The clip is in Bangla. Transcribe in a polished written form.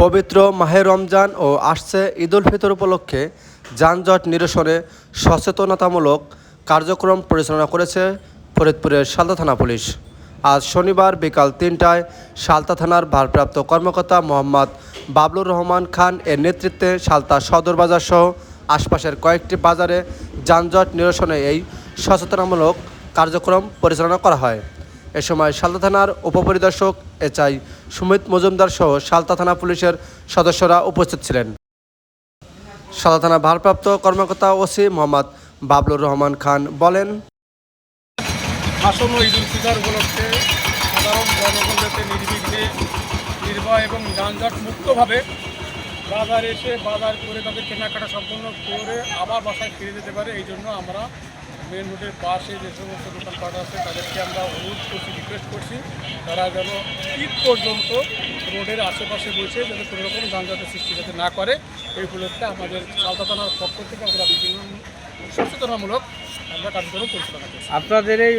পবিত্র মাহে রমজান ও আসছে ঈদ উল ফিতর উপলক্ষে যানজট নিরসনে সচেতনতামূলক কার্যক্রম পরিচালনা করেছে ফরিদপুরের সালতা থানা পুলিশ। আজ শনিবার বিকাল ৩টায় সালতা থানার ভারপ্রাপ্ত কর্মকর্তা মোহাম্মদ বাবলুর রহমান খান এর নেতৃত্বে সালতা সদর বাজার সহ আশপাশের কয়েকটি বাজারে যানজট নিরসনে এই সচেতনামূলক কার্যক্রম পরিচালনা করা হয়। এ সময় সালতা থানার উপপরিদর্শক এসআই সুমিত মজুমদার সহ সালতা থানা পুলিশের সদস্যরা উপস্থিত ছিলেন। সালতা থানার ভারপ্রাপ্ত কর্মকর্তা ওসি মোহাম্মদ বাবলুর রহমান খান বলেন, আসন্ন ঈদ উল ফিতর উপলক্ষে সাধারণ জনগণ যাতে নির্বিঘ্নে নির্ভয় এবং যানজট মুক্তভাবে বাজারে এসে বাজার করে তাদের কেনাকাটা সম্পন্ন করে আবার বাসায় ফিরে যেতে পারে, এই জন্য আমরা মেন রোডের পাশে যে সমস্ত দোকানপাট আছে তাদেরকে আমরা অনুরোধ করছি, রিকোয়েস্ট করছি তারা যেন ঈদ পর্যন্ত রোডের আশেপাশে বসে যাতে কোনো রকম যানজটের সৃষ্টি যাতে না করে, এই উপলক্ষে আমাদের সালতা থানার পক্ষ থেকে আমরা বিভিন্ন সচেতনামূলক আমরা কার্যক্রম পরিচালনা করছি। আপনাদের এই